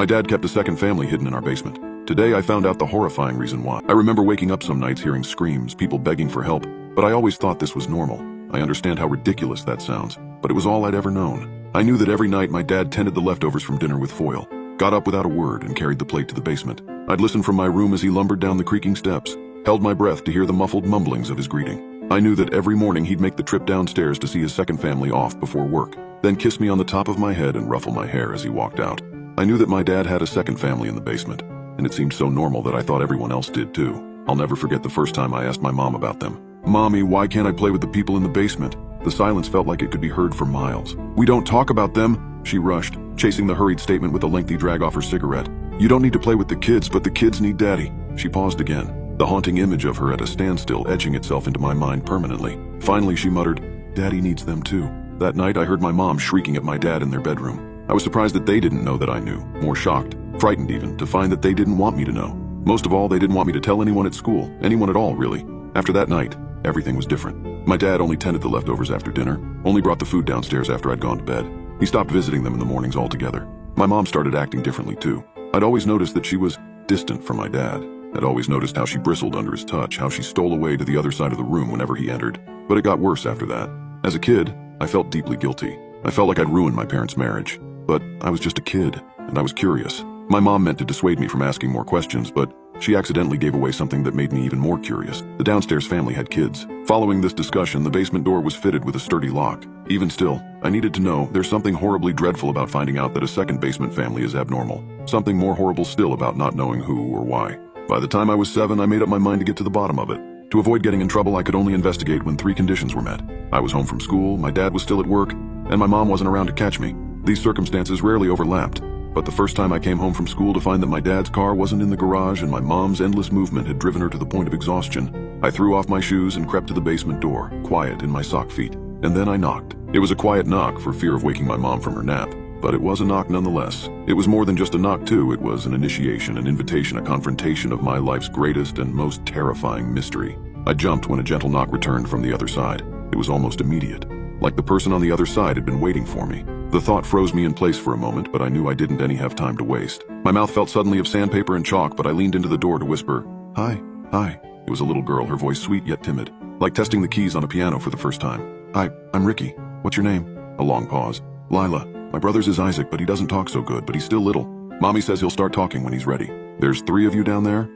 My dad kept a second family hidden in our basement. Today I found out the horrifying reason why. I remember waking up some nights hearing screams, people begging for help, but I always thought this was normal. I understand how ridiculous that sounds, but it was all I'd ever known. I knew that every night my dad tended the leftovers from dinner with foil, got up without a word and carried the plate to the basement. I'd listen from my room as he lumbered down the creaking steps, held my breath to hear the muffled mumblings of his greeting. I knew that every morning he'd make the trip downstairs to see his second family off before work, then kiss me on the top of my head and ruffle my hair as he walked out. I knew that my dad had a second family in the basement, and it seemed so normal that I thought everyone else did too. I'll never forget the first time I asked my mom about them. "Mommy, why can't I play with the people in the basement?" The silence felt like it could be heard for miles. "We don't talk about them," she rushed, chasing the hurried statement with a lengthy drag off her cigarette. "You don't need to play with the kids, but the kids need Daddy." She paused again, the haunting image of her at a standstill etching itself into my mind permanently. Finally she muttered, "Daddy needs them too." That night I heard my mom shrieking at my dad in their bedroom. I was surprised that they didn't know that I knew, more shocked, frightened even, to find that they didn't want me to know. Most of all, they didn't want me to tell anyone at school, anyone at all really. After that night, everything was different. My dad only tended the leftovers after dinner, only brought the food downstairs after I'd gone to bed. He stopped visiting them in the mornings altogether. My mom started acting differently too. I'd always noticed that she was distant from my dad. I'd always noticed how she bristled under his touch, how she stole away to the other side of the room whenever he entered. But it got worse after that. As a kid, I felt deeply guilty. I felt like I'd ruined my parents' marriage. But I was just a kid, and I was curious. My mom meant to dissuade me from asking more questions, but she accidentally gave away something that made me even more curious. The downstairs family had kids. Following this discussion, the basement door was fitted with a sturdy lock. Even still, I needed to know there's something horribly dreadful about finding out that a second basement family is abnormal. Something more horrible still about not knowing who or why. By the time I was 7, I made up my mind to get to the bottom of it. To avoid getting in trouble, I could only investigate when 3 conditions were met. I was home from school, my dad was still at work, and my mom wasn't around to catch me. These circumstances rarely overlapped, but the first time I came home from school to find that my dad's car wasn't in the garage and my mom's endless movement had driven her to the point of exhaustion, I threw off my shoes and crept to the basement door, quiet in my sock feet. And then I knocked. It was a quiet knock for fear of waking my mom from her nap, but it was a knock nonetheless. It was more than just a knock too, it was an initiation, an invitation, a confrontation of my life's greatest and most terrifying mystery. I jumped when a gentle knock returned from the other side. It was almost immediate, like the person on the other side had been waiting for me. The thought froze me in place for a moment, but I knew I didn't have time to waste. My mouth felt suddenly of sandpaper and chalk, but I leaned into the door to whisper, "Hi, hi." It was a little girl, her voice sweet yet timid, like testing the keys on a piano for the first time. "Hi, I'm Ricky. What's your name?" A long pause. "Lila. My brother's is Isaac, but he doesn't talk so good, but he's still little. Mommy says he'll start talking when he's ready." "There's 3 of you down there?"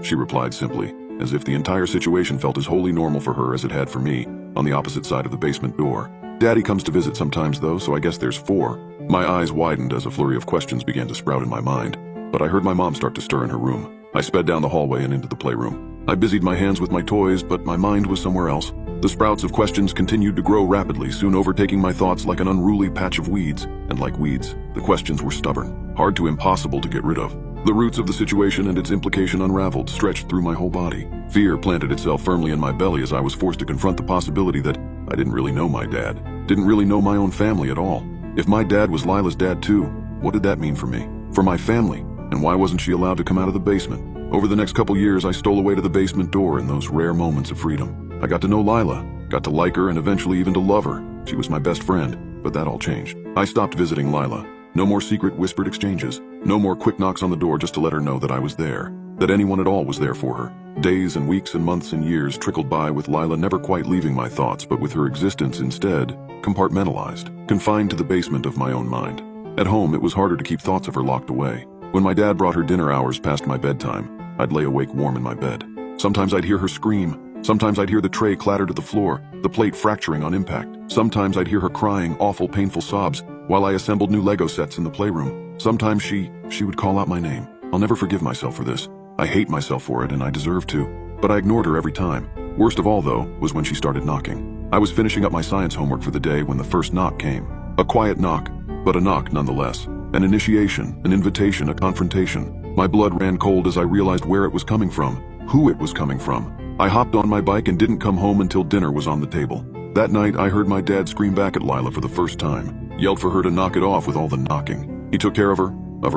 She replied simply, as if the entire situation felt as wholly normal for her as it had for me, on the opposite side of the basement door. "Daddy comes to visit sometimes though, so I guess there's 4. My eyes widened as a flurry of questions began to sprout in my mind, but I heard my mom start to stir in her room. I sped down the hallway and into the playroom. I busied my hands with my toys, but my mind was somewhere else. The sprouts of questions continued to grow rapidly, soon overtaking my thoughts like an unruly patch of weeds. And like weeds, the questions were stubborn, hard to impossible to get rid of. The roots of the situation and its implication unraveled, stretched through my whole body. Fear planted itself firmly in my belly as I was forced to confront the possibility that I didn't really know my dad, didn't really know my own family at all. If my dad was Lila's dad too, what did that mean for me? For my family? And why wasn't she allowed to come out of the basement? Over the next couple years, I stole away to the basement door in those rare moments of freedom. I got to know Lila, got to like her and eventually even to love her. She was my best friend, but that all changed. I stopped visiting Lila. No more secret whispered exchanges. No more quick knocks on the door just to let her know that I was there, that anyone at all was there for her. Days and weeks and months and years trickled by with Lila never quite leaving my thoughts, but with her existence instead compartmentalized, confined to the basement of my own mind. At home, it was harder to keep thoughts of her locked away. When my dad brought her dinner hours past my bedtime, I'd lay awake warm in my bed. Sometimes I'd hear her scream. Sometimes I'd hear the tray clatter to the floor, the plate fracturing on impact. Sometimes I'd hear her crying awful, painful sobs while I assembled new Lego sets in the playroom. Sometimes she would call out my name. I'll never forgive myself for this. I hate myself for it, and I deserve to. But I ignored her every time. Worst of all, though, was when she started knocking. I was finishing up my science homework for the day when the first knock came. A quiet knock, but a knock nonetheless. An initiation, an invitation, a confrontation. My blood ran cold as I realized where it was coming from, who it was coming from. I hopped on my bike and didn't come home until dinner was on the table. That night, I heard my dad scream back at Lila for the first time, yelled for her to knock it off with all the knocking. He took care of her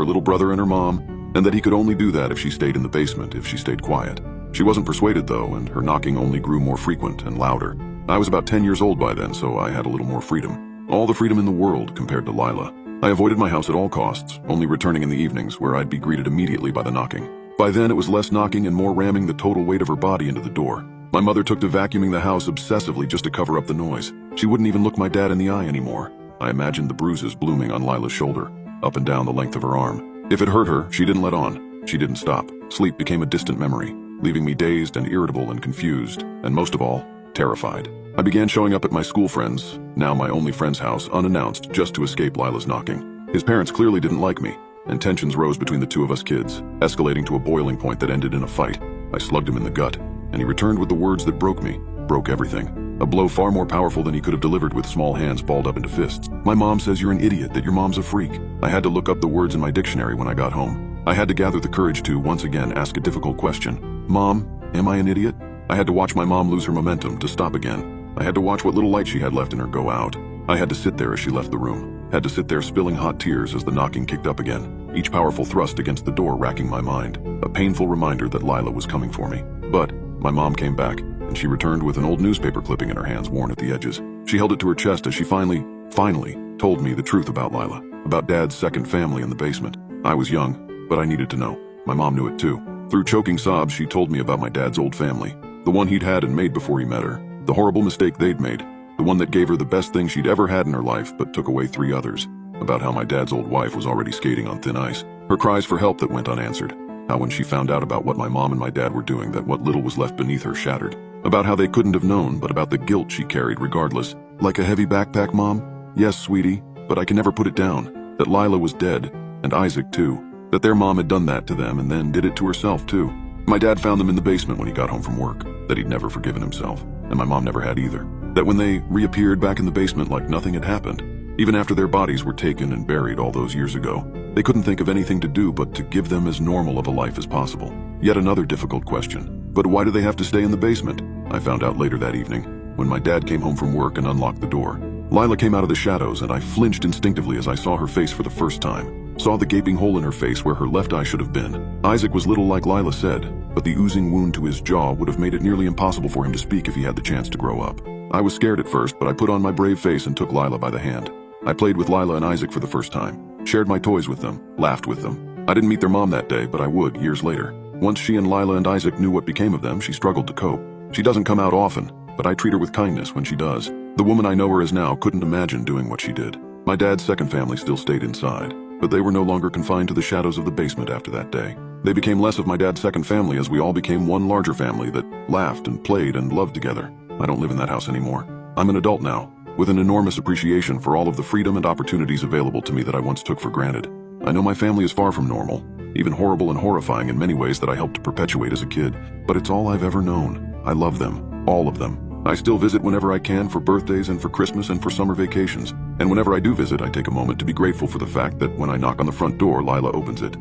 little brother and her mom, and that he could only do that if she stayed in the basement, if she stayed quiet. She wasn't persuaded though, and her knocking only grew more frequent and louder. I was about 10 years old by then, so I had a little more freedom. All the freedom in the world compared to Lila. I avoided my house at all costs, only returning in the evenings where I'd be greeted immediately by the knocking. By then, it was less knocking and more ramming the total weight of her body into the door. My mother took to vacuuming the house obsessively just to cover up the noise. She wouldn't even look my dad in the eye anymore. I imagined the bruises blooming on Lila's shoulder, up and down the length of her arm. If it hurt her, she didn't let on. She didn't stop. Sleep became a distant memory, leaving me dazed and irritable and confused, and most of all, terrified. I began showing up at my school friend's, now my only friend's house, unannounced just to escape Lila's knocking. His parents clearly didn't like me, and tensions rose between the two of us kids, escalating to a boiling point that ended in a fight. I slugged him in the gut, and he returned with the words that broke me, broke everything. A blow far more powerful than he could have delivered with small hands balled up into fists. My mom says you're an idiot, that your mom's a freak. I had to look up the words in my dictionary when I got home. I had to gather the courage to, once again, ask a difficult question. Mom, am I an idiot? I had to watch my mom lose her momentum, to stop again. I had to watch what little light she had left in her go out. I had to sit there as she left the room. Had to sit there spilling hot tears as the knocking kicked up again, each powerful thrust against the door racking my mind, a painful reminder that Lila was coming for me. But my mom came back, and she returned with an old newspaper clipping in her hands, worn at the edges. She held it to her chest as she finally told me the truth about Lila, about Dad's second family in the basement. I was young, but I needed to know. My mom knew it too. Through choking sobs, she told me about my dad's old family, the one he'd had and made before he met her, the horrible mistake they'd made, the one that gave her the best thing she'd ever had in her life but took away 3 others, about how my dad's old wife was already skating on thin ice, her cries for help that went unanswered, how when she found out about what my mom and my dad were doing, that what little was left beneath her shattered, about how they couldn't have known, but about the guilt she carried regardless. Like a heavy backpack, Mom? Yes, sweetie, but I can never put it down, that Lila was dead, and Isaac too, that their mom had done that to them and then did it to herself too. My dad found them in the basement when he got home from work, that he'd never forgiven himself, and my mom never had either. That when they reappeared back in the basement like nothing had happened, even after their bodies were taken and buried all those years ago, they couldn't think of anything to do but to give them as normal of a life as possible. Yet another difficult question. But why do they have to stay in the basement? I found out later that evening, when my dad came home from work and unlocked the door. Lila came out of the shadows, and I flinched instinctively as I saw her face for the first time. Saw the gaping hole in her face where her left eye should have been. Isaac was little like Lila said, but the oozing wound to his jaw would have made it nearly impossible for him to speak if he had the chance to grow up. I was scared at first, but I put on my brave face and took Lila by the hand. I played with Lila and Isaac for the first time, shared my toys with them, laughed with them. I didn't meet their mom that day, but I would years later. Once she and Lila and Isaac knew what became of them, she struggled to cope. She doesn't come out often, but I treat her with kindness when she does. The woman I know her as now couldn't imagine doing what she did. My dad's second family still stayed inside, but they were no longer confined to the shadows of the basement after that day. They became less of my dad's second family as we all became one larger family that laughed and played and loved together. I don't live in that house anymore. I'm an adult now, with an enormous appreciation for all of the freedom and opportunities available to me that I once took for granted. I know my family is far from normal, even horrible and horrifying in many ways that I helped to perpetuate as a kid, but it's all I've ever known. I love them, all of them. I still visit whenever I can for birthdays and for Christmas and for summer vacations. And whenever I do visit, I take a moment to be grateful for the fact that when I knock on the front door, Lila opens it.